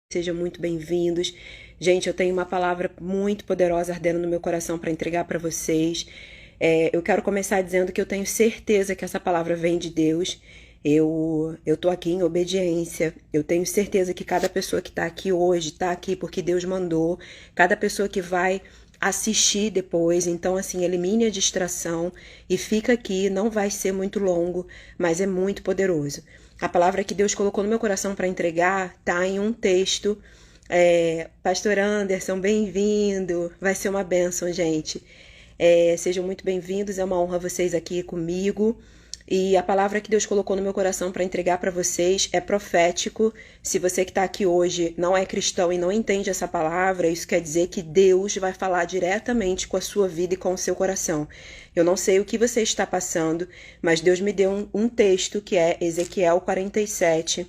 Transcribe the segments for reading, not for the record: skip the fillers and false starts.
Sejam muito bem-vindos. Gente, eu tenho uma palavra muito poderosa ardendo no meu coração para entregar para vocês. Eu quero começar dizendo que eu tenho certeza que essa palavra vem de Deus. Eu tô aqui em obediência. Eu tenho certeza que cada pessoa que tá aqui hoje tá aqui porque Deus mandou. Cada pessoa que vai assistir depois. Então, assim, elimine a distração e fica aqui. Não vai ser muito longo, mas é muito poderoso. A palavra que Deus colocou no meu coração para entregar tá em um texto. Pastor Anderson, bem-vindo. Vai ser uma bênção, gente. Sejam muito bem-vindos. É uma honra vocês aqui comigo. E a palavra que Deus colocou no meu coração para entregar para vocês é profético. Se você que está aqui hoje não é cristão e não entende essa palavra, isso quer dizer que Deus vai falar diretamente com a sua vida e com o seu coração. Eu não sei o que você está passando, mas Deus me deu um texto que é Ezequiel 47.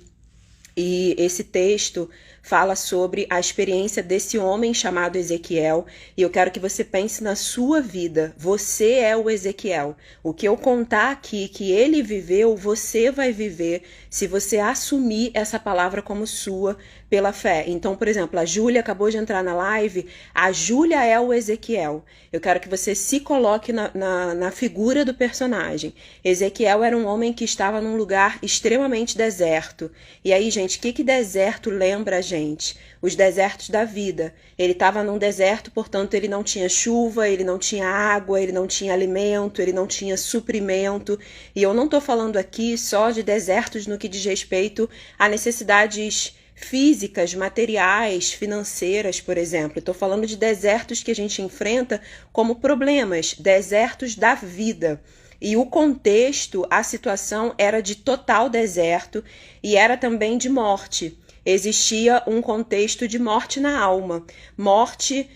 E esse texto fala sobre a experiência desse homem chamado Ezequiel. E eu quero que você pense na sua vida. Você é o Ezequiel. O que eu contar aqui que ele viveu, você vai viver se você assumir essa palavra como sua pela fé. Então, por exemplo, a Júlia acabou de entrar na live. A Júlia é o Ezequiel. Eu quero que você se coloque na figura do personagem. Ezequiel era um homem que estava num lugar extremamente deserto. E aí, gente, o que deserto lembra a gente? Os desertos da vida. Ele estava num deserto, portanto, ele não tinha chuva, ele não tinha água, ele não tinha alimento, ele não tinha suprimento. E eu não estou falando aqui só de desertos no que diz respeito a necessidades físicas, materiais, financeiras, por exemplo. Estou falando de desertos que a gente enfrenta como problemas, desertos da vida. E o contexto, a situação era de total deserto e era também de morte. Existia um contexto de morte na alma. Morte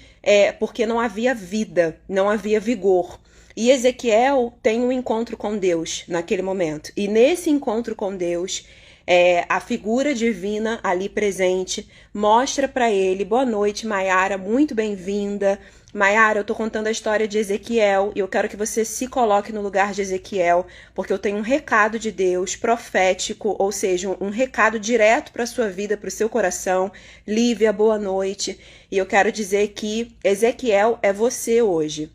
porque não havia vida, não havia vigor. E Ezequiel tem um encontro com Deus naquele momento. E nesse encontro com Deus, a figura divina ali presente mostra para ele: boa noite, Maiara, muito bem-vinda. Maiara, eu tô contando a história de Ezequiel e eu quero que você se coloque no lugar de Ezequiel, porque eu tenho um recado de Deus profético, ou seja, um recado direto para a sua vida, para o seu coração. Lívia, boa noite. E eu quero dizer que Ezequiel é você hoje.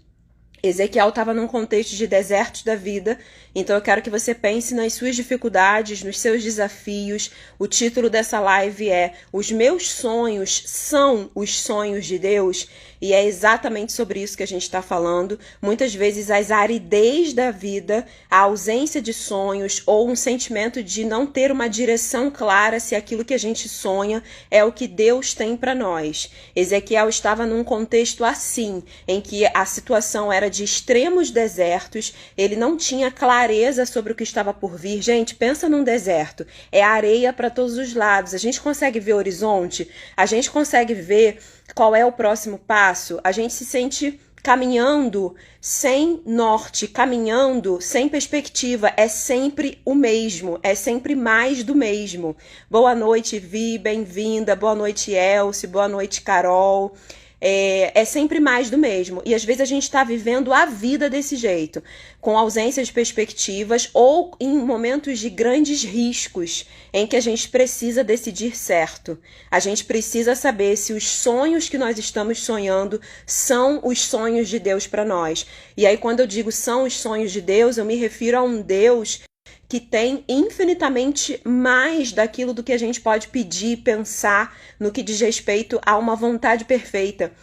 Ezequiel estava num contexto de desertos da vida, então eu quero que você pense nas suas dificuldades, nos seus desafios. O título dessa live é Os Meus Sonhos São os Sonhos de Deus, e é exatamente sobre isso que a gente está falando. Muitas vezes as aridez da vida, a ausência de sonhos ou um sentimento de não ter uma direção clara se aquilo que a gente sonha é o que Deus tem para nós. Ezequiel estava num contexto assim, em que a situação era de extremos desertos, ele não tinha clareza sobre o que estava por vir. Gente, pensa num deserto, é areia para todos os lados, a gente consegue ver o horizonte, a gente consegue ver qual é o próximo passo, a gente se sente caminhando sem norte, caminhando sem perspectiva, é sempre o mesmo, é sempre mais do mesmo. Boa noite, Vi, bem-vinda, boa noite, Elce, boa noite, Carol. É sempre mais do mesmo. E às vezes a gente está vivendo a vida desse jeito, com ausência de perspectivas ou em momentos de grandes riscos, em que a gente precisa decidir certo. A gente precisa saber se os sonhos que nós estamos sonhando são os sonhos de Deus para nós. E aí, quando eu digo são os sonhos de Deus, eu me refiro a um Deus que tem infinitamente mais daquilo do que a gente pode pedir, pensar no que diz respeito a uma vontade perfeita.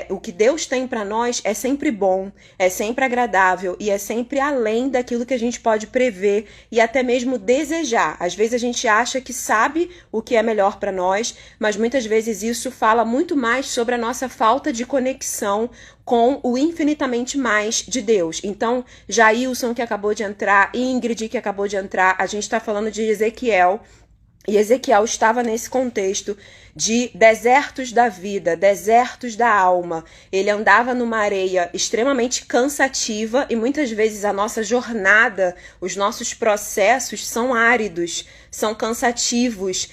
O que Deus tem para nós é sempre bom, é sempre agradável e é sempre além daquilo que a gente pode prever e até mesmo desejar. Às vezes a gente acha que sabe o que é melhor para nós, mas muitas vezes isso fala muito mais sobre a nossa falta de conexão com o infinitamente mais de Deus. Então, Jailson, que acabou de entrar, Ingrid, que acabou de entrar, a gente está falando de Ezequiel. E Ezequiel estava nesse contexto de desertos da vida, desertos da alma. Ele andava numa areia extremamente cansativa e muitas vezes a nossa jornada, os nossos processos são áridos, são cansativos,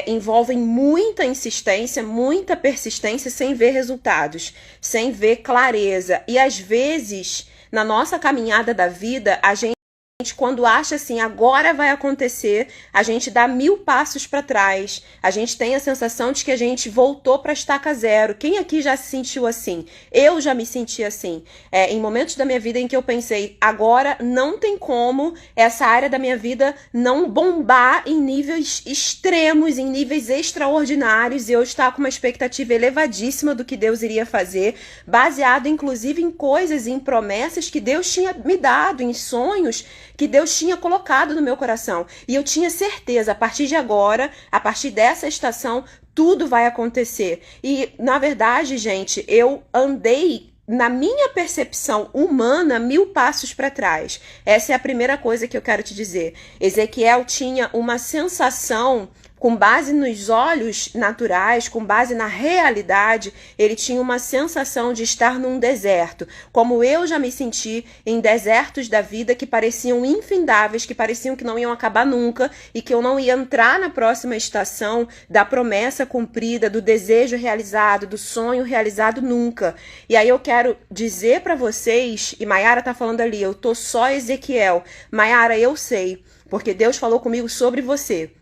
envolvem muita insistência, muita persistência sem ver resultados, sem ver clareza. E às vezes, na nossa caminhada da vida, a gente Quando acha assim, agora vai acontecer, a gente dá 1000 passos para trás. A gente tem a sensação de que a gente voltou para a estaca zero. Quem aqui já se sentiu assim? Eu já me senti assim. Em momentos da minha vida em que eu pensei, agora não tem como essa área da minha vida não bombar em níveis extremos, em níveis extraordinários, e eu estava com uma expectativa elevadíssima do que Deus iria fazer, baseado inclusive em coisas, em promessas que Deus tinha me dado, em sonhos que Deus tinha colocado no meu coração. E eu tinha certeza, a partir de agora, a partir dessa estação, tudo vai acontecer. E, na verdade, gente, eu andei, na minha percepção humana, 1000 passos para trás. Essa é a primeira coisa que eu quero te dizer. Ezequiel tinha uma sensação, com base nos olhos naturais, com base na realidade, ele tinha uma sensação de estar num deserto, como eu já me senti em desertos da vida que pareciam infindáveis, que pareciam que não iam acabar nunca e que eu não ia entrar na próxima estação da promessa cumprida, do desejo realizado, do sonho realizado nunca. E aí eu quero dizer para vocês, e Maiara tá falando ali, eu tô só Ezequiel. Maiara, eu sei, porque Deus falou comigo sobre você.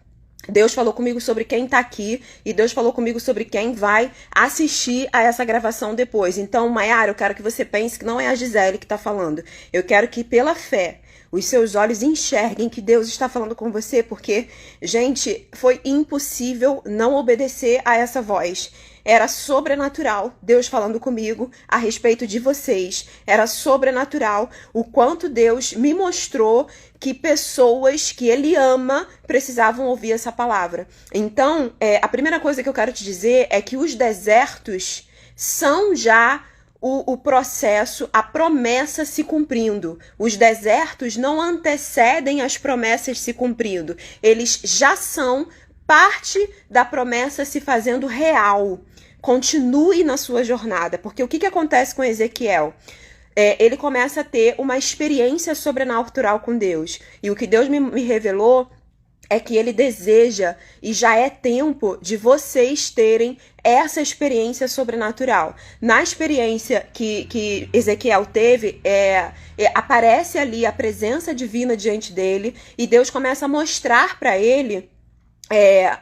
Deus falou comigo sobre quem tá aqui e Deus falou comigo sobre quem vai assistir a essa gravação depois. Então, Maiara, eu quero que você pense que não é a Gisele que tá falando. Eu quero que, pela fé, os seus olhos enxerguem que Deus está falando com você, porque, gente, foi impossível não obedecer a essa voz. Era sobrenatural Deus falando comigo a respeito de vocês. Era sobrenatural o quanto Deus me mostrou que pessoas que Ele ama precisavam ouvir essa palavra. Então, a primeira coisa que eu quero te dizer é que os desertos são já o processo, a promessa se cumprindo. Os desertos não antecedem as promessas se cumprindo. Eles já são parte da promessa se fazendo real. Continue na sua jornada, porque o que acontece com Ezequiel? Ele começa a ter uma experiência sobrenatural com Deus. E o que Deus me revelou é que ele deseja, e já é tempo de vocês terem essa experiência sobrenatural. Na experiência que Ezequiel teve, aparece ali a presença divina diante dele, e Deus começa a mostrar para ele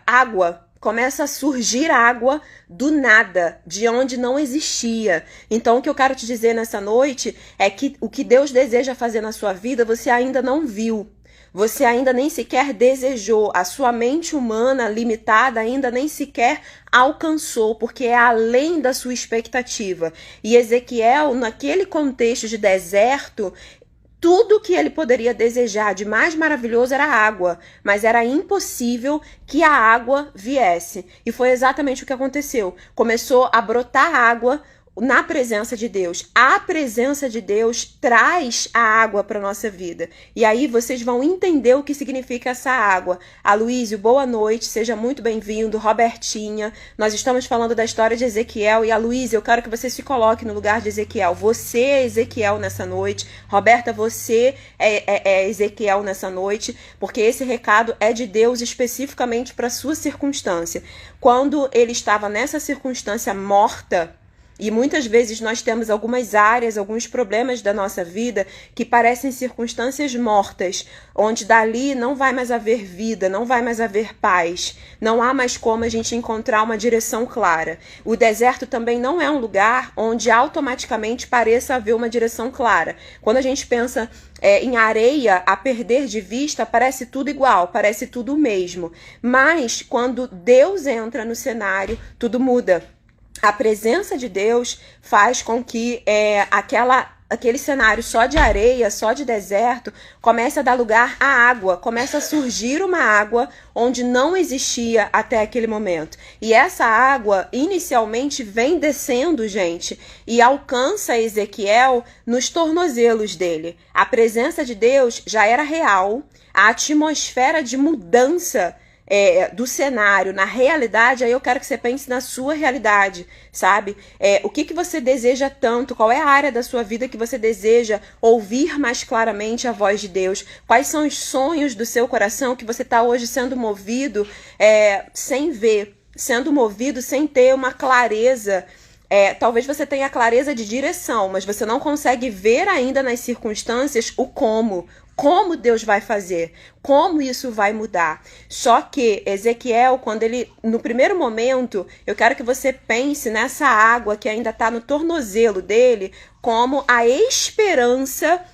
água. Começa a surgir água do nada, de onde não existia. Então, o que eu quero te dizer nessa noite é que o que Deus deseja fazer na sua vida, você ainda não viu. Você ainda nem sequer desejou. A sua mente humana limitada ainda nem sequer alcançou, porque é além da sua expectativa. E Ezequiel, naquele contexto de deserto, tudo que ele poderia desejar de mais maravilhoso era água, mas era impossível que a água viesse. E foi exatamente o que aconteceu. Começou a brotar água na presença de Deus. A presença de Deus traz a água para nossa vida. E aí vocês vão entender o que significa essa água. Aloísio, boa noite, seja muito bem-vindo. Robertinha, nós estamos falando da história de Ezequiel. E Aloísio, eu quero que você se coloque no lugar de Ezequiel. Você é Ezequiel nessa noite. Roberta, você é Ezequiel nessa noite, porque esse recado é de Deus especificamente para a sua circunstância. Quando ele estava nessa circunstância morta, e muitas vezes nós temos algumas áreas, alguns problemas da nossa vida que parecem circunstâncias mortas, onde dali não vai mais haver vida, não vai mais haver paz, não há mais como a gente encontrar uma direção clara. O deserto também não é um lugar onde automaticamente pareça haver uma direção clara. Quando a gente pensa em areia a perder de vista, parece tudo igual, parece tudo o mesmo. Mas quando Deus entra no cenário, tudo muda. A presença de Deus faz com que aquele cenário só de areia, só de deserto, comece a dar lugar à água, começa a surgir uma água onde não existia até aquele momento. E essa água, inicialmente, vem descendo, gente, e alcança Ezequiel nos tornozelos dele. A presença de Deus já era real, a atmosfera de mudança do cenário, na realidade, aí eu quero que você pense na sua realidade, sabe? O que você deseja tanto? Qual é a área da sua vida que você deseja ouvir mais claramente a voz de Deus? Quais são os sonhos do seu coração que você está hoje sendo movido sem ver, sendo movido sem ter uma clareza? Talvez você tenha clareza de direção, mas você não consegue ver ainda nas circunstâncias o como Como Deus vai fazer? Como isso vai mudar? Só que Ezequiel, quando ele, no primeiro momento, eu quero que você pense nessa água que ainda está no tornozelo dele, como a esperança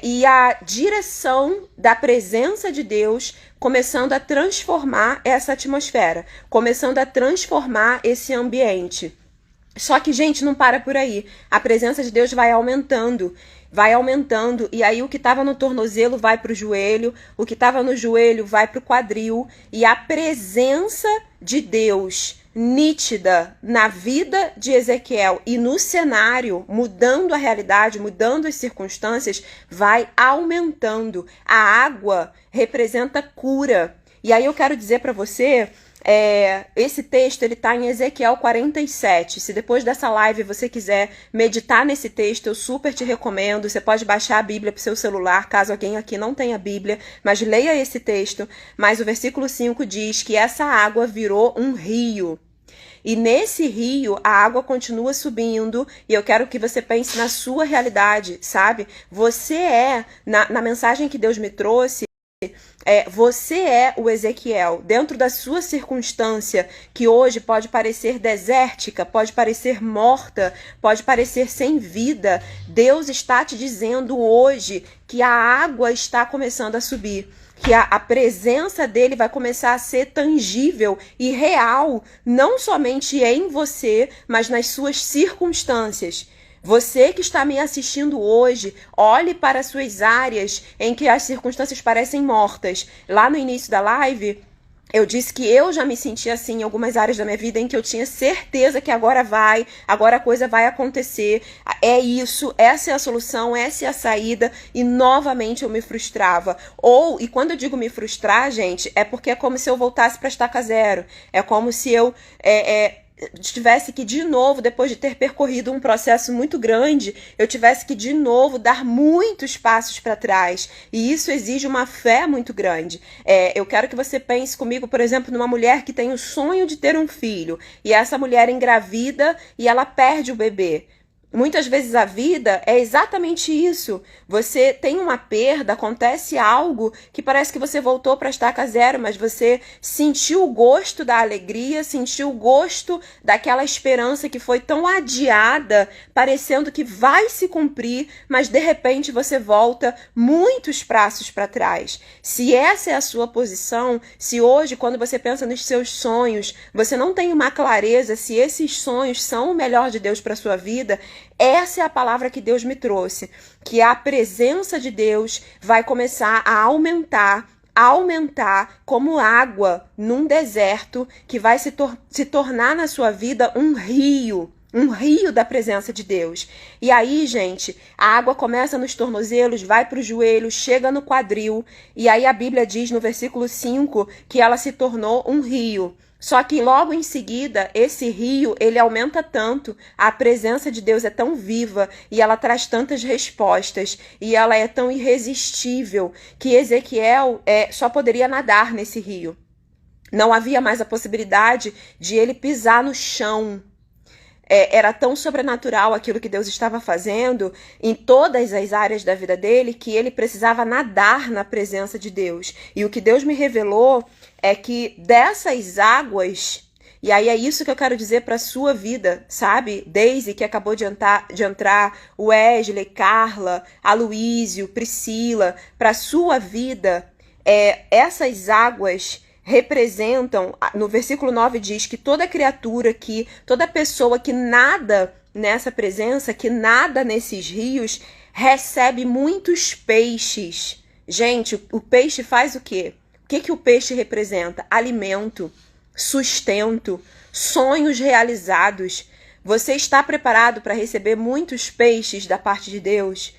e a direção da presença de Deus começando a transformar essa atmosfera, começando a transformar esse ambiente. Só que, gente, não para por aí. A presença de Deus vai aumentando, e aí o que estava no tornozelo vai para o joelho, o que estava no joelho vai para o quadril, e a presença de Deus nítida na vida de Ezequiel e no cenário, mudando a realidade, mudando as circunstâncias, vai aumentando. A água representa cura. E aí eu quero dizer para você, esse texto ele está em Ezequiel 47. Se depois dessa live você quiser meditar nesse texto, eu super te recomendo. Você pode baixar a Bíblia para o seu celular, caso alguém aqui não tenha Bíblia, mas leia esse texto. Mas o versículo 5 diz que essa água virou um rio. E nesse rio, a água continua subindo, e eu quero que você pense na sua realidade, sabe? Você na mensagem que Deus me trouxe, você é o Ezequiel, dentro da sua circunstância, que hoje pode parecer desértica, pode parecer morta, pode parecer sem vida. Deus está te dizendo hoje que a água está começando a subir, que a presença dele vai começar a ser tangível e real, não somente em você, mas nas suas circunstâncias. Você que está me assistindo hoje, olhe para as suas áreas em que as circunstâncias parecem mortas. Lá no início da live, eu disse que eu já me senti assim em algumas áreas da minha vida em que eu tinha certeza que agora a coisa vai acontecer. É isso, essa é a solução, essa é a saída, e novamente eu me frustrava. E quando eu digo me frustrar, gente, é porque é como se eu voltasse para estaca zero. É como se eu tivesse que de novo, depois de ter percorrido um processo muito grande, eu tivesse que de novo dar muitos passos para trás. E isso exige uma fé muito grande. Eu quero que você pense comigo, por exemplo, numa mulher que tem o sonho de ter um filho, e essa mulher engravida e ela perde o bebê. Muitas vezes a vida é exatamente isso. Você tem uma perda, acontece algo que parece que você voltou para a estaca zero, mas você sentiu o gosto da alegria, sentiu o gosto daquela esperança que foi tão adiada, parecendo que vai se cumprir, mas de repente você volta muitos passos para trás. Se essa é a sua posição, se hoje, quando você pensa nos seus sonhos, você não tem uma clareza se esses sonhos são o melhor de Deus para sua vida, essa é a palavra que Deus me trouxe, que a presença de Deus vai começar a aumentar como água num deserto, que vai se tornar na sua vida um rio da presença de Deus. E aí, gente, a água começa nos tornozelos, vai para o joelho, chega no quadril, e aí a Bíblia diz no versículo 5 que ela se tornou um rio. Só que logo em seguida, esse rio, ele aumenta tanto, a presença de Deus é tão viva e ela traz tantas respostas e ela é tão irresistível que Ezequiel só poderia nadar nesse rio. Não havia mais a possibilidade de ele pisar no chão. Era tão sobrenatural aquilo que Deus estava fazendo em todas as áreas da vida dele que ele precisava nadar na presença de Deus. E o que Deus me revelou é que dessas águas, e aí é isso que eu quero dizer para a sua vida, sabe? Daisy, que acabou de entrar, Wesley, Carla, Aloísio, Priscila, para a sua vida, essas águas representam, no versículo 9 diz que toda criatura, toda pessoa que nada nessa presença, que nada nesses rios, recebe muitos peixes. Gente, o peixe faz o quê? O que o peixe representa? Alimento, sustento, sonhos realizados. Você está preparado para receber muitos peixes da parte de Deus?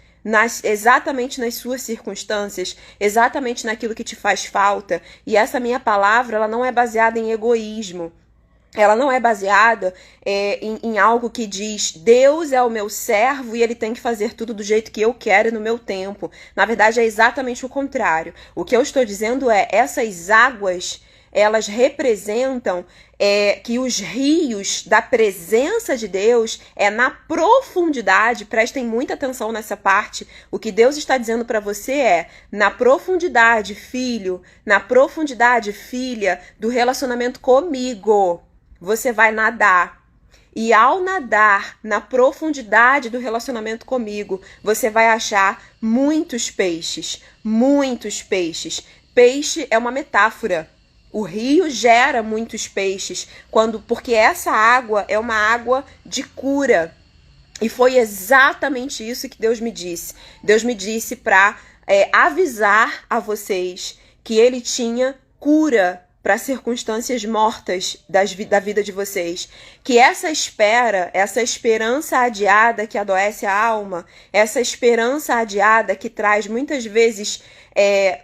Exatamente nas suas circunstâncias, exatamente naquilo que te faz falta. E essa minha palavra, ela não é baseada em egoísmo. Ela não é baseada em algo que diz Deus é o meu servo e ele tem que fazer tudo do jeito que eu quero e no meu tempo. Na verdade, é exatamente o contrário. O que eu estou dizendo essas águas elas representam que os rios da presença de Deus é na profundidade. Prestem muita atenção nessa parte. O que Deus está dizendo para você é: na profundidade, filho, na profundidade, filha, do relacionamento comigo, você vai nadar. E ao nadar na profundidade do relacionamento comigo, você vai achar muitos peixes, muitos peixes. Peixe é uma metáfora. O rio gera muitos peixes, porque essa água é uma água de cura. E foi exatamente isso que Deus me disse. Deus me disse para avisar a vocês que Ele tinha cura para circunstâncias mortas da vida de vocês. Que essa espera, essa esperança adiada que adoece a alma, essa esperança adiada que traz muitas vezes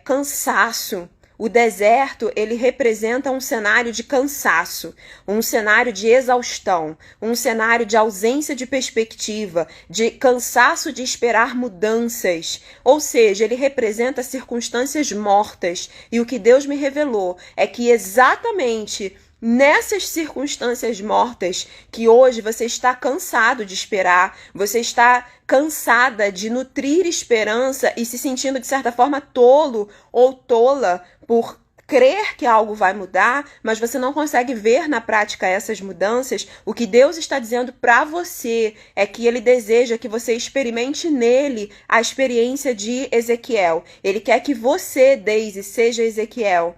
cansaço. O deserto, ele representa um cenário de cansaço, um cenário de exaustão, um cenário de ausência de perspectiva, de cansaço de esperar mudanças. Ou seja, ele representa circunstâncias mortas. E o que Deus me revelou é que exatamente nessas circunstâncias mortas que hoje você está cansado de esperar, você está cansada de nutrir esperança e se sentindo de certa forma tolo ou tola por crer que algo vai mudar, mas você não consegue ver na prática essas mudanças. O que Deus está dizendo para você é que Ele deseja que você experimente nele a experiência de Ezequiel. Ele quer que você, Daisy, seja Ezequiel.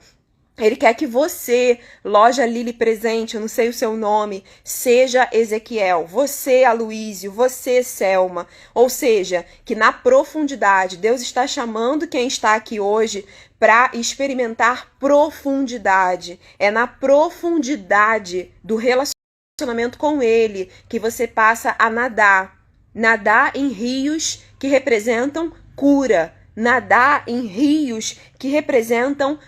Ele quer que você, loja Lili Presente, eu não sei o seu nome, seja Ezequiel. Você, Aloísio, você, Selma. Ou seja, que na profundidade, Deus está chamando quem está aqui hoje para experimentar profundidade. É na profundidade do relacionamento com Ele que você passa a nadar. Nadar em rios que representam cura. Nadar em rios que representam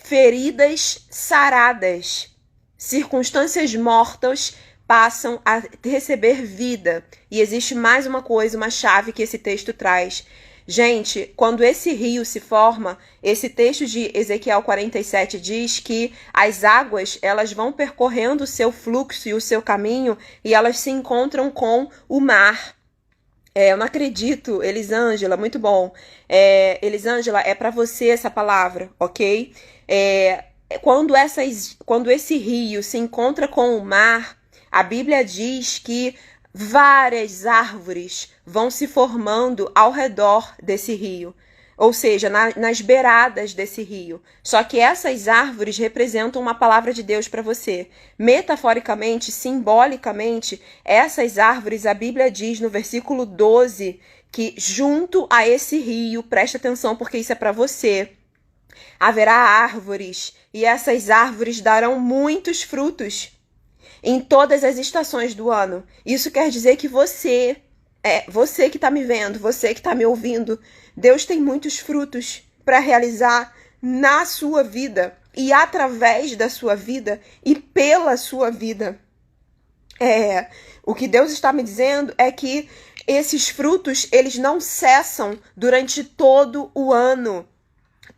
feridas saradas. Circunstâncias mortas passam a receber vida. E existe mais uma coisa, uma chave que esse texto traz. Gente, quando esse rio se forma, esse texto de Ezequiel 47 diz que as águas, elas vão percorrendo o seu fluxo e o seu caminho e elas se encontram com o mar. Eu não acredito, Elisângela, muito bom. Elisângela, é para você essa palavra, ok? Quando esse rio se encontra com o mar, a Bíblia diz que várias árvores vão se formando ao redor desse rio. Ou seja, nas beiradas desse rio. Só que essas árvores representam uma palavra de Deus para você. Metaforicamente, simbolicamente, essas árvores, a Bíblia diz no versículo 12, que junto a esse rio, presta atenção porque isso é para você, haverá árvores, e essas árvores darão muitos frutos em todas as estações do ano. Isso quer dizer que você que está me vendo, você que está me ouvindo, Deus tem muitos frutos para realizar na sua vida e através da sua vida e pela sua vida. O que Deus está me dizendo é que esses frutos, eles não cessam durante todo o ano.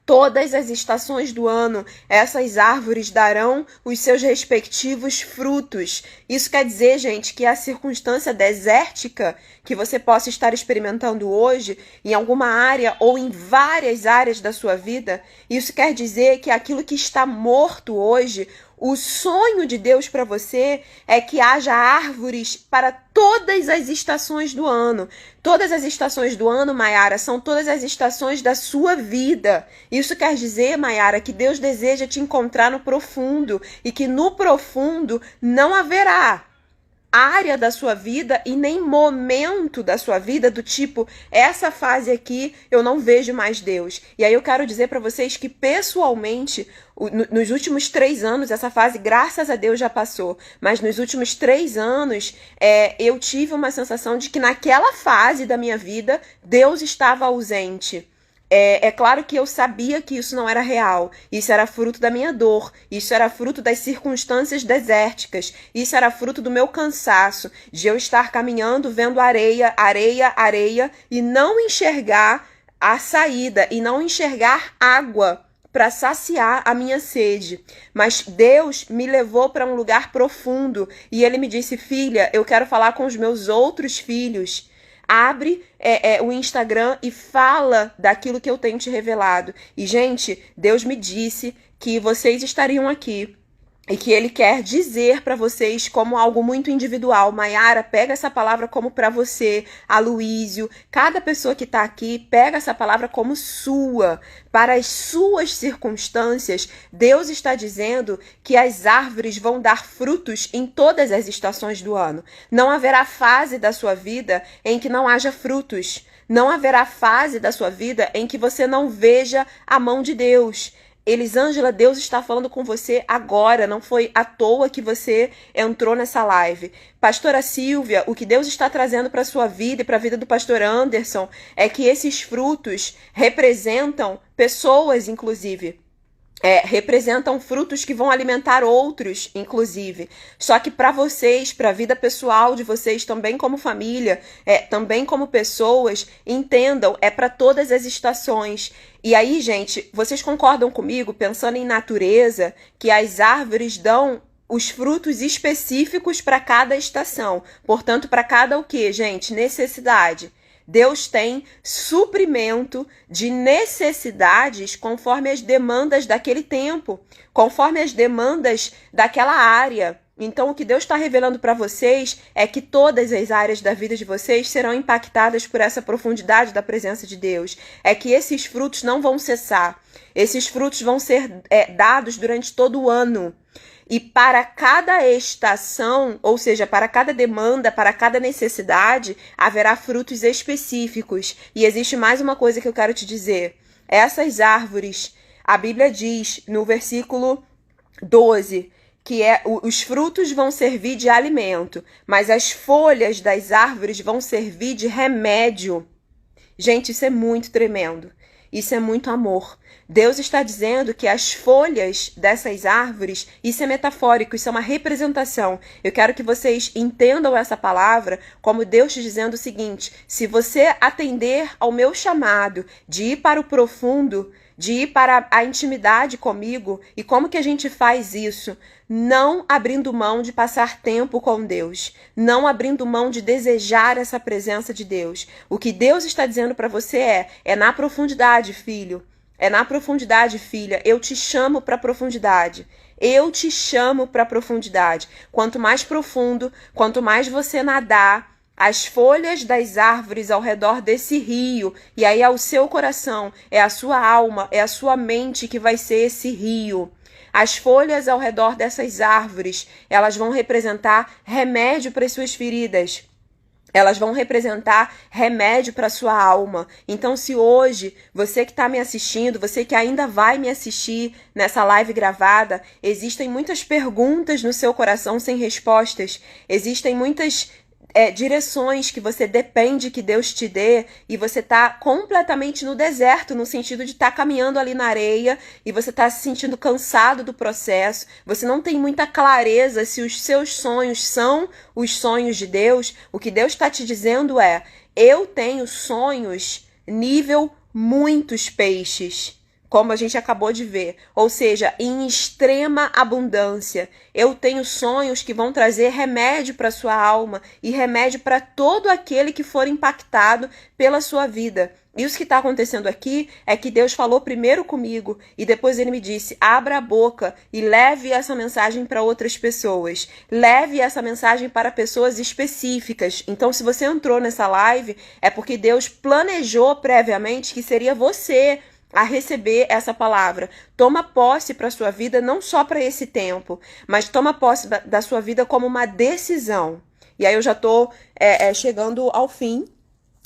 Todas as estações do ano, essas árvores darão os seus respectivos frutos. Isso quer dizer, gente, que a circunstância desértica que você possa estar experimentando hoje, em alguma área ou em várias áreas da sua vida, isso quer dizer que aquilo que está morto hoje, o sonho de Deus para você é que haja árvores para todas as estações do ano. Todas as estações do ano, Maiara, são todas as estações da sua vida. Isso quer dizer, Maiara, que Deus deseja te encontrar no profundo e que no profundo não haverá área da sua vida e nem momento da sua vida do tipo, essa fase aqui eu não vejo mais Deus. E aí eu quero dizer para vocês que pessoalmente, nos últimos 3 anos, essa fase, graças a Deus, já passou. Mas nos últimos 3 anos, eu tive uma sensação de que naquela fase da minha vida, Deus estava ausente. É claro que eu sabia que isso não era real, isso era fruto da minha dor, isso era fruto das circunstâncias desérticas, isso era fruto do meu cansaço, de eu estar caminhando, vendo areia, areia, areia, e não enxergar a saída, e não enxergar água para saciar a minha sede. Mas Deus me levou para um lugar profundo e ele me disse: filha, eu quero falar com os meus outros filhos. Abre o Instagram e fala daquilo que eu tenho te revelado. E, gente, Deus me disse que vocês estariam aqui e que ele quer dizer para vocês como algo muito individual. Maiara, pega essa palavra como para você. Aloísio, cada pessoa que está aqui, pega essa palavra como sua. Para as suas circunstâncias, Deus está dizendo que as árvores vão dar frutos em todas as estações do ano. Não haverá fase da sua vida em que não haja frutos. Não haverá fase da sua vida em que você não veja a mão de Deus. Elisângela, Deus está falando com você agora, não foi à toa que você entrou nessa live. Pastora Silvia, o que Deus está trazendo para a sua vida e para a vida do pastor Anderson é que esses frutos representam pessoas, inclusive. Representam frutos que vão alimentar outros, inclusive. Só que para vocês, para a vida pessoal de vocês, também como família, também como pessoas, entendam, é para todas as estações. E aí, gente, vocês concordam comigo, pensando em natureza, que as árvores dão os frutos específicos para cada estação. Portanto, para cada o quê, gente? Necessidade. Deus tem suprimento de necessidades conforme as demandas daquele tempo, conforme as demandas daquela área. Então, o que Deus está revelando para vocês é que todas as áreas da vida de vocês serão impactadas por essa profundidade da presença de Deus. É que esses frutos não vão cessar. Esses frutos vão ser dados durante todo o ano. E para cada estação, ou seja, para cada demanda, para cada necessidade, haverá frutos específicos. E existe mais uma coisa que eu quero te dizer. Essas árvores, a Bíblia diz no versículo 12, que os frutos vão servir de alimento, mas as folhas das árvores vão servir de remédio. Gente, isso é muito tremendo. Isso é muito amor. Deus está dizendo que as folhas dessas árvores, isso é metafórico, isso é uma representação. Eu quero que vocês entendam essa palavra como Deus te dizendo o seguinte: se você atender ao meu chamado de ir para o profundo, de ir para a intimidade comigo, e como que a gente faz isso? Não abrindo mão de passar tempo com Deus, não abrindo mão de desejar essa presença de Deus. O que Deus está dizendo para você é na profundidade, filho. É na profundidade, filha. Eu te chamo para a profundidade. Eu te chamo para a profundidade. Quanto mais profundo, quanto mais você nadar, as folhas das árvores ao redor desse rio, e aí é o seu coração, é a sua alma, é a sua mente que vai ser esse rio. As folhas ao redor dessas árvores, elas vão representar remédio para as suas feridas. Elas vão representar remédio para a sua alma. Então, se hoje, você que está me assistindo, você que ainda vai me assistir nessa live gravada, existem muitas perguntas no seu coração sem respostas, existem muitas direções que você depende que Deus te dê, e você tá completamente no deserto, no sentido de estar caminhando ali na areia e você tá se sentindo cansado do processo, você não tem muita clareza se os seus sonhos são os sonhos de Deus. O que Deus está te dizendo é: eu tenho sonhos nível muitos peixes, como a gente acabou de ver, ou seja, em extrema abundância. Eu tenho sonhos que vão trazer remédio para sua alma e remédio para todo aquele que for impactado pela sua vida. E o que está acontecendo aqui é que Deus falou primeiro comigo e depois ele me disse: abra a boca e leve essa mensagem para outras pessoas. Leve essa mensagem para pessoas específicas. Então, se você entrou nessa live, é porque Deus planejou previamente que seria você a receber essa palavra. Toma posse para a sua vida, não só para esse tempo, mas toma posse da sua vida como uma decisão. E aí eu já estou chegando ao fim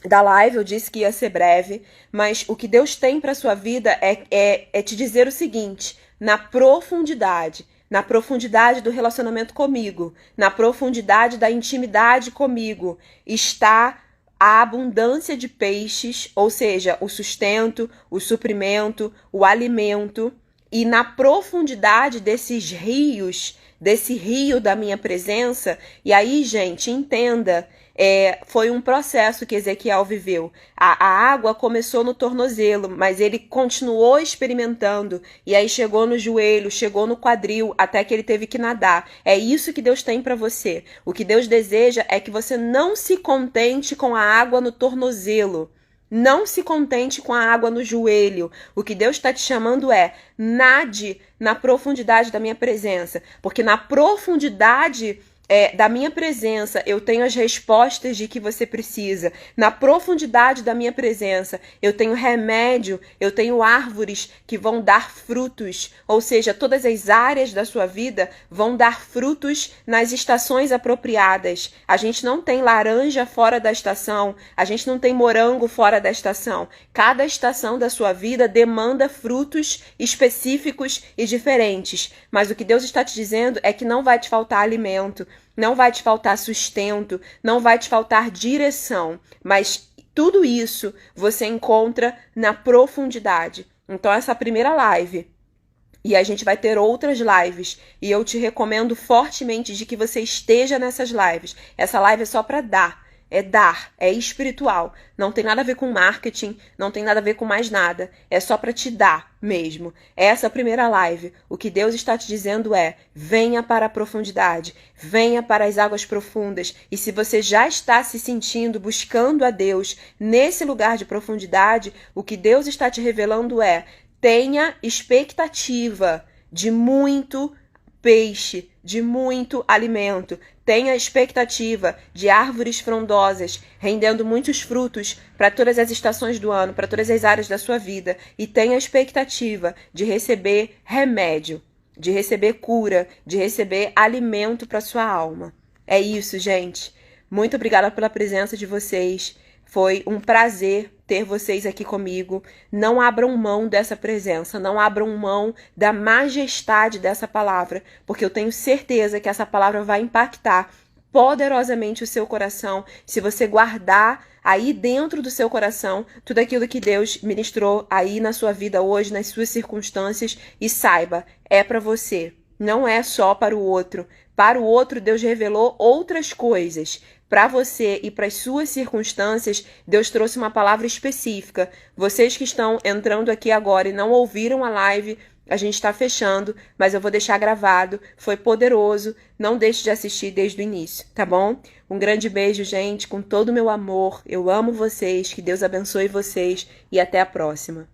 da live. Eu disse que ia ser breve, mas o que Deus tem para a sua vida é te dizer o seguinte: na profundidade do relacionamento comigo, na profundidade da intimidade comigo, está a abundância de peixes, ou seja, o sustento, o suprimento, o alimento. E na profundidade desses rios, desse rio da minha presença, e aí, gente, entenda, foi um processo que Ezequiel viveu. A água começou no tornozelo, mas ele continuou experimentando, e aí chegou no joelho, chegou no quadril, até que ele teve que nadar. É isso que Deus tem para você. O que Deus deseja é que você não se contente com a água no tornozelo. Não se contente com a água no joelho. O que Deus está te chamando é: nade na profundidade da minha presença, porque na profundidade da minha presença, eu tenho as respostas de que você precisa. Na profundidade da minha presença, eu tenho remédio, eu tenho árvores que vão dar frutos. Ou seja, todas as áreas da sua vida vão dar frutos nas estações apropriadas. A gente não tem laranja fora da estação, a gente não tem morango fora da estação. Cada estação da sua vida demanda frutos específicos e diferentes. Mas o que Deus está te dizendo é que não vai te faltar alimento, não vai te faltar sustento, não vai te faltar direção, mas tudo isso você encontra na profundidade. Então essa primeira live, e a gente vai ter outras lives, e eu te recomendo fortemente de que você esteja nessas lives. Essa live é só para dar, é espiritual, não tem nada a ver com marketing, não tem nada a ver com mais nada, é só para te dar mesmo. Essa primeira live, o que Deus está te dizendo é: venha para a profundidade, venha para as águas profundas. E se você já está se sentindo buscando a Deus nesse lugar de profundidade, o que Deus está te revelando é: tenha expectativa de muito peixe, de muito alimento. Tenha expectativa de árvores frondosas, rendendo muitos frutos para todas as estações do ano, para todas as áreas da sua vida. E tenha expectativa de receber remédio, de receber cura, de receber alimento para sua alma. É isso, gente. Muito obrigada pela presença de vocês. Foi um prazer ter vocês aqui comigo. Não abram mão dessa presença, não abram mão da majestade dessa palavra, porque eu tenho certeza que essa palavra vai impactar poderosamente o seu coração, se você guardar aí dentro do seu coração tudo aquilo que Deus ministrou aí na sua vida hoje, nas suas circunstâncias, e saiba, é para você, não é só para o outro. Para o outro, Deus revelou outras coisas. Para você e para as suas circunstâncias, Deus trouxe uma palavra específica. Vocês que estão entrando aqui agora e não ouviram a live, a gente está fechando, mas eu vou deixar gravado. Foi poderoso. Não deixe de assistir desde o início, tá bom? Um grande beijo, gente, com todo o meu amor. Eu amo vocês. Que Deus abençoe vocês e até a próxima.